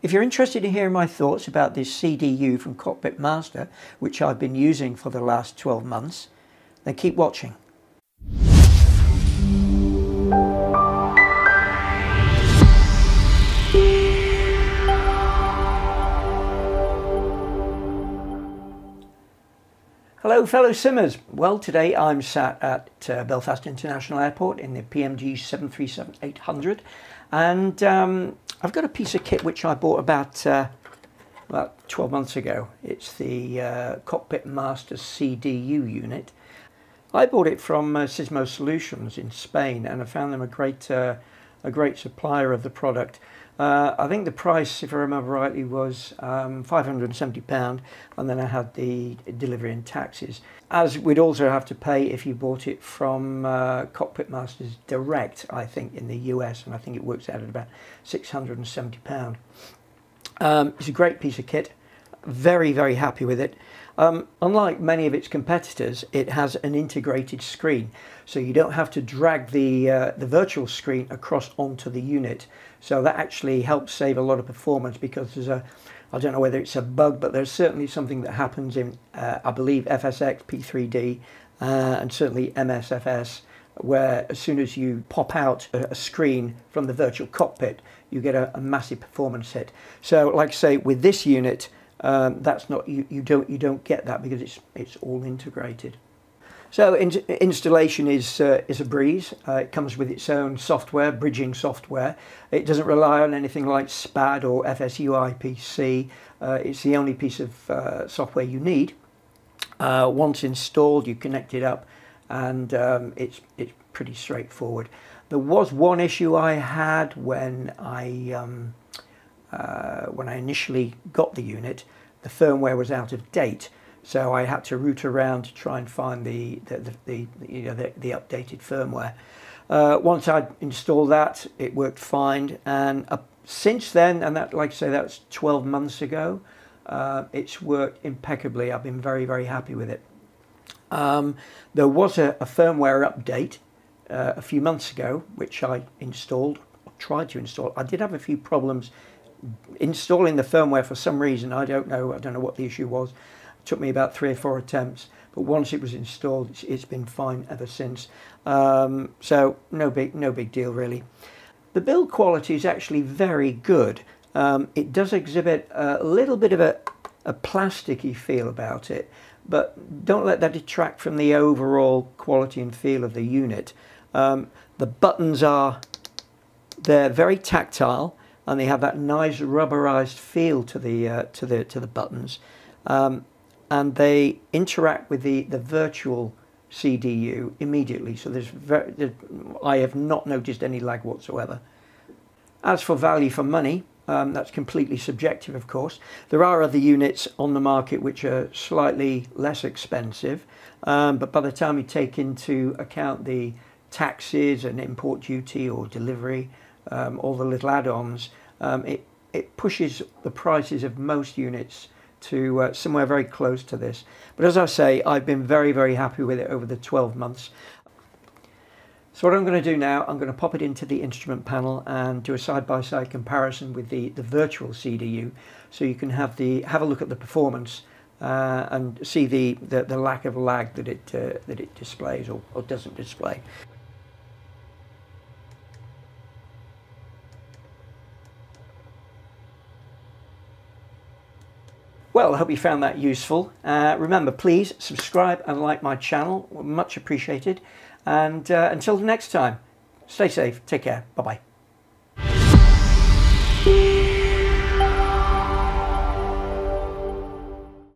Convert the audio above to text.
If you're interested in hearing my thoughts about this CDU from Cockpit Master, which I've been using for the last 12 months, then keep watching. Hello fellow simmers. Well, today I'm sat at Belfast International Airport in the PMG 737-800 and I've got a piece of kit which I bought about 12 months ago. It's the Cockpit Master CDU unit. I bought it from Sismo Solutions in Spain and I found them a great supplier of the product. I think the price, if I remember rightly, was £570, and then I had the delivery and taxes. As we'd also have to pay if you bought it from Cockpit Masters direct, I think, in the US, and I think it works out at about £670. It's a great piece of kit. Very, very happy with it. Unlike many of its competitors, it has an integrated screen, so you don't have to drag the virtual screen across onto the unit. So that actually helps save a lot of performance, because there's I don't know whether it's a bug, but there's certainly something that happens in, I believe, FSX, P3D, and certainly MSFS, where as soon as you pop out a screen from the virtual cockpit, you get a massive performance hit. So, like I say, with this unit, that's not you don't get that because it's all integrated. So installation is a breeze. It comes with its own software, bridging software. It doesn't rely on anything like SPAD or FSUIPC. It's the only piece of software you need. Once installed, you connect it up, and it's pretty straightforward. There was one issue I had when I initially got the unit. The firmware was out of date, so I had to root around to try and find the updated firmware. Once I'd installed that, it worked fine, and since then, and that, like I say, that was 12 months ago, it's worked impeccably. I've been very, very happy with it. There was a firmware update a few months ago, which I installed, or tried to install. I did have a few problems installing the firmware for some reason. I don't know what the issue was. It took me about 3 or 4 attempts, but once it was installed, it's been fine ever since. So no big deal really. The build quality is actually very good. It does exhibit a little bit of a plasticky feel about it, but don't let that detract from the overall quality and feel of the unit. The buttons they're very tactile, and they have that nice rubberized feel to the buttons, and they interact with the virtual CDU immediately. So I have not noticed any lag whatsoever. As for value for money, that's completely subjective, of course. There are other units on the market which are slightly less expensive, but by the time you take into account the taxes and import duty or delivery, all the little add-ons, it pushes the prices of most units to somewhere very close to this. But as I say, I've been very, very happy with it over the 12 months. So what I'm going to do now, I'm going to pop it into the instrument panel and do a side-by-side comparison with the virtual CDU, so you can have a look at the performance and see the lack of lag that it displays or doesn't display. Well, I hope you found that useful. Remember, please subscribe and like my channel. Much appreciated. And until next time, stay safe, take care, bye-bye.